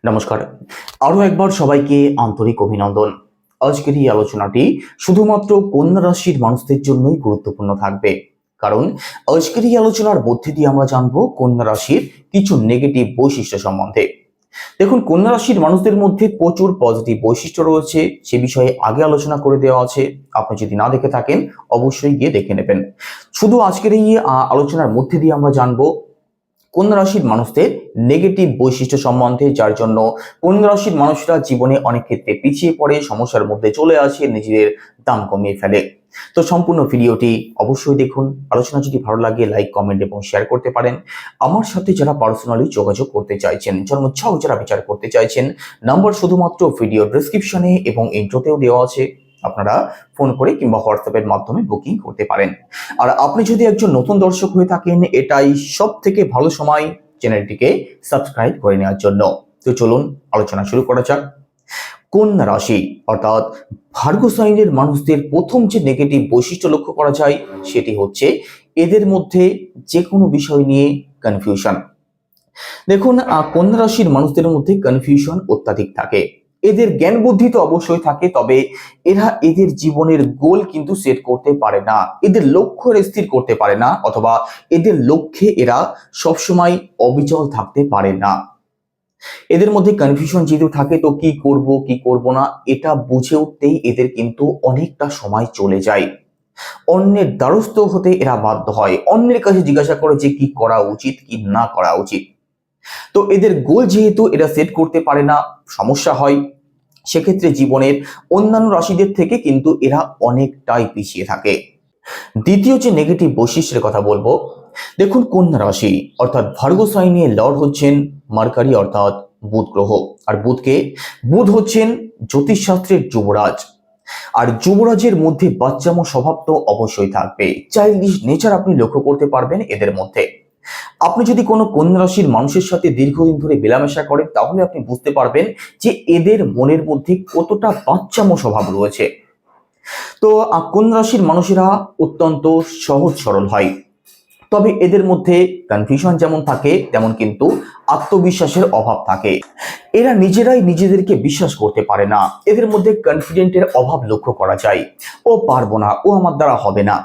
নমস্কার। আরো একবার সবাইকে আন্তরিক অভিনন্দন। আজকের এই আলোচনাটি শুধুমাত্র কন্যা রাশির মানুষদের জন্যই গুরুত্বপূর্ণ থাকবে, কারণ আজকের এই আলোচনার মধ্যে দিয়ে আমরা জানবো কন্যা রাশির কিছু নেগেটিভ বৈশিষ্ট্য সম্বন্ধে। দেখুন, কন্যা রাশির মানুষদের মধ্যে প্রচুর পজিটিভ বৈশিষ্ট্য রয়েছে, সে বিষয়ে আগে আলোচনা করে দেওয়া আছে। আপনি যদি না দেখে থাকেন অবশ্যই গিয়ে দেখে নেবেন। শুধু আজকের এই আলোচনার মধ্যে দিয়ে আমরা জানবো কন্যা রাশির মানুষদের নেগেটিভ বৈশিষ্ট্য সম্বন্ধে, যার জন্য কন্যা রাশির মানুষরা জীবনে অনেক ক্ষেত্রে পিছিয়ে পড়ে, সমস্যার মধ্যে চলে আসে, নিজেদের দাম কমিয়ে ফেলে। তো সম্পূর্ণ ভিডিওটি অবশ্যই দেখুন। আলোচনা যদি ভালো লাগে লাইক, কমেন্ট এবং শেয়ার করতে পারেন। আমার সাথে যারা পার্সোনালি যোগাযোগ করতে চাইছেন, জন্মছক যারা বিচার করতে চাইছেন, নাম্বার শুধুমাত্র ভিডিও ডেসক্রিপশনে এবং ইন্ট্রোতেও দেওয়া আছে। আপনারা ফোন করে কিংবা হোয়াটসঅ্যাপের মাধ্যমে বুকিং করতে পারেন। আর আপনি যদি একজন নতুন দর্শক হয়ে থাকেন, এটাই সব থেকে ভালো সময় চ্যানেলটিকে সাবস্ক্রাইব করে নেওয়ার জন্য। তো চলুন আলোচনা শুরু করা যাক। কন্যা রাশি অর্থাৎ ভার্গো সাইনের মানুষদের প্রথম যে নেগেটিভ বৈশিষ্ট্য লক্ষ্য করা যায় সেটি হচ্ছে এদের মধ্যে যে কোনো বিষয় নিয়ে কনফিউশন। দেখুন, কন্যা রাশির মানুষদের মধ্যে কনফিউশন অত্যাধিক থাকে। এদের জ্ঞান বুদ্ধি তো অবশ্যই থাকে, তবে এরা এদের জীবনের গোল কিন্তু সেট করতে পারে না, এদের লক্ষ্য স্থির করতে পারে না, অথবা এদের লক্ষ্যে এরা সবসময় অবিচল থাকতে পারে না। এদের মধ্যে কনফিউশন যেহেতু থাকে, তো কি করব কি করব না এটা বুঝে উঠতেই এদের কিন্তু অনেকটা সময় চলে যায়। অন্যের দ্বারস্থ হতে এরা বাধ্য হয়, অন্যের কাছে জিজ্ঞাসা করে যে কি করা উচিত কি না করা উচিত। তো এদের গোল যেহেতু এরা সেট করতে পারে না, সমস্যা হয়। সেক্ষেত্রে জীবনের অন্যান্য রাশিদের থেকে কিন্তু এরা অনেকটাই পিছিয়ে থাকে। দ্বিতীয় যে নেগেটিভ বৈশিষ্ট্যের কথা বলবো, দেখুন কন্যা রাশি অর্থাৎ ভার্গো সাইনে লর্ড হচ্ছেন মার্কারি অর্থাৎ বুধ গ্রহ। আর বুধ হচ্ছেন জ্যোতিষশাস্ত্রের যুবরাজ। আর যুবরাজের মধ্যে বাচ্চামো স্বভাব তো অবশ্যই থাকবে, চাইল্ডিশ নেচার আপনি লক্ষ্য করতে পারবেন এদের মধ্যে। আপনি যদি কোনো কন্যা রাশির মানুষের সাথে দীর্ঘদিন ধরে মেলামেশা করেন, তাহলে আপনি বুঝতে পারবেন যে এদের মনের মধ্যে কতটা বাচ্চামো স্বভাব রয়েছে। তো কন্যা রাশির মানুষেরা অত্যন্ত সহজ সরল হয়, তবে এদের মধ্যে কনফিউশন যেমন থাকে তেমন কিন্তু আত্মবিশ্বাসের অভাব থাকে। এরা নিজেরাই নিজেদেরকে বিশ্বাস করতে পারে না, এদের মধ্যে কনফিডেন্টের অভাব লক্ষ্য করা যায়। ও পারবো না, ও আমার দ্বারা হবে না,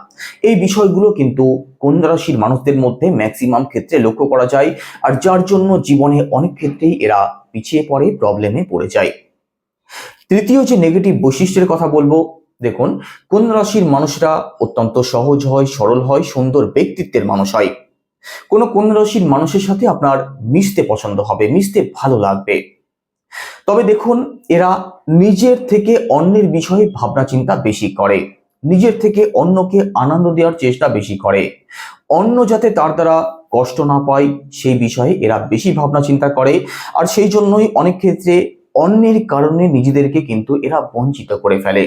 এই বিষয়গুলো কিন্তু কন্যা রাশির মানুষদের মধ্যে ম্যাক্সিমাম ক্ষেত্রে লক্ষ্য করা যায়। আর যার জন্য জীবনে অনেক ক্ষেত্রেই এরা পিছিয়ে পড়ে, প্রবলেমে পড়ে যায়। তৃতীয় যে নেগেটিভ বৈশিষ্ট্যের কথা বলবো, দেখুন কন্যা রাশির মানুষরা অত্যন্ত সহজ হয়, সরল হয়, সুন্দর ব্যক্তিত্বের মানুষ হয়। কোনো কন্যা রাশির মানুষের সাথে আপনার মিশতে পছন্দ হবে, মিশতে ভালো লাগবে। তবে দেখুন, এরা নিজের থেকে অন্যের বিষয়ে ভাবনা চিন্তা বেশি করে, নিজের থেকে অন্যকে আনন্দ দেওয়ার চেষ্টা বেশি করে। অন্য যাতে তার দ্বারা কষ্ট না পায় সেই বিষয়ে এরা বেশি ভাবনা চিন্তা করে। আর সেই জন্যই অনেক ক্ষেত্রে অন্যের কারণে নিজেদেরকে কিন্তু এরা বঞ্চিত করে ফেলে।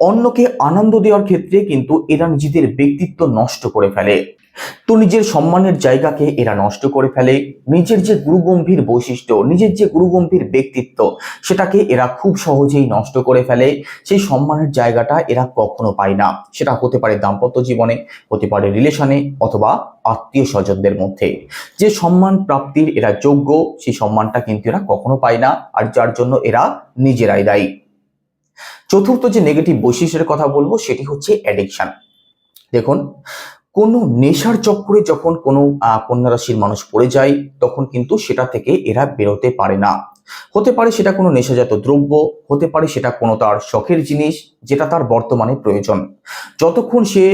অন্যকে আনন্দ দেওয়ার ক্ষেত্রে কিন্তু এরা নিজেদের ব্যক্তিত্ব নষ্ট করে ফেলে। তো নিজের সম্মানের জায়গাকে এরা নষ্ট করে ফেলে। নিজের যে গুরুগম্ভীর বৈশিষ্ট্য, নিজের যে গুরুগম্ভীর ব্যক্তিত্ব, সেটাকে এরা খুব সহজেই নষ্ট করে ফেলে। সেই সম্মানের জায়গাটা এরা কখনো পায় না। সেটা হতে পারে দাম্পত্য জীবনে, হতে পারে রিলেশনে, অথবা আত্মীয় স্বজনদের মধ্যে। যে সম্মান প্রাপ্তির এরা যোগ্য, সেই সম্মানটা কিন্তু এরা কখনো পায় না, আর যার জন্য এরা নিজেরাই দায়ী। চতুর্থ যে নেগেটিভ বৈশিষ্ট্যের কথা বলবো সেটি হচ্ছে অ্যাডিকশন। দেখুন, কোনো নেশার চক্করে যখন কোনো কন্যা রাশির মানুষ পড়ে যায়, তখন কিন্তু সেটা থেকে এরা বেরোতে পারে না। হতে পারে সেটা কোনো নেশাজাত দ্রব্য, হতে পারে সেটা কোনো তার শখের জিনিস যেটা তার বর্তমানে প্রয়োজন। যতক্ষণ সে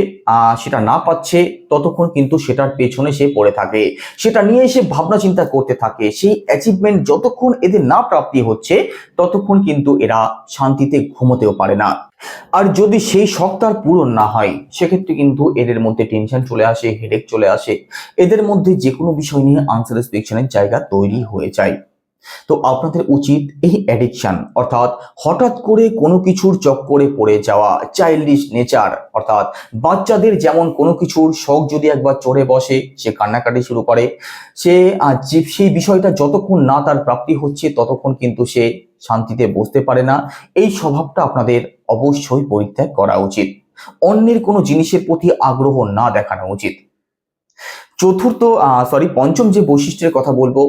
সেটা না পাচ্ছে, ততক্ষণ কিন্তু সেটার পেছনে সে পড়ে থাকে, সেটা নিয়ে সে ভাবনা চিন্তা করতে থাকে। সেই অ্যাচিভমেন্ট যতক্ষণ এদের না প্রাপ্তি হচ্ছে, ততক্ষণ কিন্তু এরা শান্তিতে ঘুমোতেও পারে না। আর যদি সেই শখ তার পূরণ না হয়, সেক্ষেত্রে কিন্তু এদের মধ্যে টেনশন চলে আসে, হেডেক চলে আসে। এদের মধ্যে যে কোনো বিষয় নিয়ে আনস্যাটিসফ্যাকশনের জায়গা তৈরি হয়ে যায়। তো আপনাদের উচিত এই অ্যাডিকশন অর্থাৎ হঠাৎ করে কোনো কিছুর চক্করে পড়ে যাওয়া, চাইল্ডিশ নেচার অর্থাৎ বাচ্চাদের যেমন কোনো কিছুর শখ যদি একবার চড়ে বসে, সে কান্নাকাটি শুরু করে। সে সেই বিষয়টা যতক্ষণ না তার প্রাপ্তি হচ্ছে, ততক্ষণ কিন্তু সে শান্তিতে বসতে পারে না। এই স্বভাবটা আপনাদের অবশ্যই পরিত্যাগ করা উচিত। অন্যের কোনো জিনিসের প্রতি আগ্রহ না দেখানো উচিত। পঞ্চম যে বৈশিষ্ট্যের কথা বলবো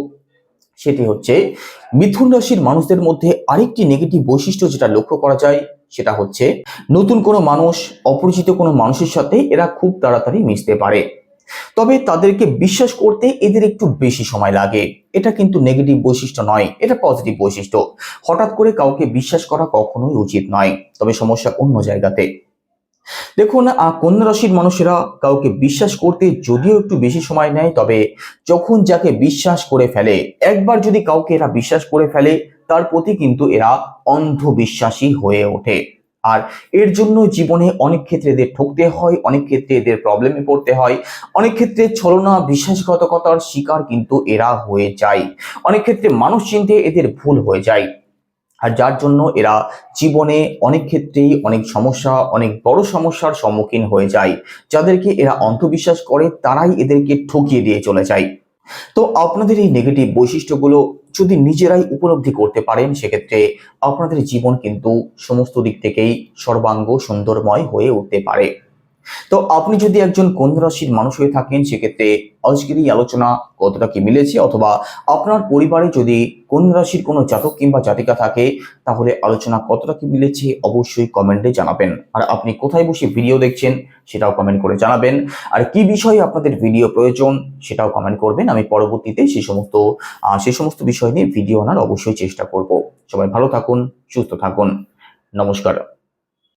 সেটি হচ্ছে মিথুন রাশির মানুষদের মধ্যে আরেকটি নেগেটিভ বৈশিষ্ট্য যেটা লক্ষ্য করা যায় সেটা হচ্ছে নতুন কোনো মানুষ, অপরিচিত কোনো মানুষের সাথে এরা খুব তাড়াতাড়ি মিশতে পারে। তবে তাদেরকে বিশ্বাস করতে এদের একটু বেশি সময় লাগে। এটা কিন্তু নেগেটিভ বৈশিষ্ট্য নয়, এটা পজিটিভ বৈশিষ্ট্য। হঠাৎ করে কাউকে বিশ্বাস করা কখনোই উচিত নয়, তবে সমস্যা অন্য জায়গাতে। দেখুন, কন্যা রাশির মানুষেরা কাউকে বিশ্বাস করতে যদিও একটু বেশি সময় নেয়, তবে যখন যাকে বিশ্বাস করে ফেলে, একবার যদি কাউকে এরা বিশ্বাস করে ফেলে, তার প্রতি কিন্তু এরা অন্ধবিশ্বাসী হয়ে ওঠে। আর এর জন্য জীবনে অনেক ক্ষেত্রে এদের ঠকতে হয়, অনেক ক্ষেত্রে এদের প্রবলেমে পড়তে হয়, অনেক ক্ষেত্রে ছলনা বিশ্বাসঘাতকতার শিকার কিন্তু এরা হয়ে যায়, অনেক ক্ষেত্রে মানুষ চিনতে এদের ভুল হয়ে যায়। আর যার জন্য এরা জীবনে অনেক ক্ষেত্রেই অনেক সমস্যা, অনেক বড় সমস্যার সম্মুখীন হয়ে যায়। যাদেরকে এরা অন্ধবিশ্বাস করে তারাই এদেরকে ঠকিয়ে দিয়ে চলে যায়। তো আপনাদের এই নেগেটিভ বৈশিষ্ট্যগুলো যদি নিজেরাই উপলব্ধি করতে পারেন, সেক্ষেত্রে আপনাদের জীবন কিন্তু সমস্ত দিক থেকেই সর্বাঙ্গ সুন্দরময় হয়ে উঠতে পারে। তো আপনি যদি একজন কন্যা রাশির মানুষ হয়ে থাকেন, সেক্ষেত্রে আজকের এই আলোচনা কতটা কি মিলেছে, অথবা আপনার পরিবারে যদি কন্যা রাশির কোনো জাতক কিংবা জাতিকা থাকে, তাহলে আলোচনা কতটা কি মিলেছে অবশ্যই কমেন্টে জানাবেন। আর আপনি কোথায় বসে ভিডিও দেখছেন সেটাও কমেন্ট করে জানাবেন। আর কি বিষয়ে আপনাদের ভিডিও প্রয়োজন সেটাও কমেন্ট করবেন। আমি পরবর্তীতে সেই সমস্ত বিষয় নিয়ে ভিডিও আনার অবশ্যই চেষ্টা করব। সবাই ভালো থাকুন, সুস্থ থাকুন। নমস্কার।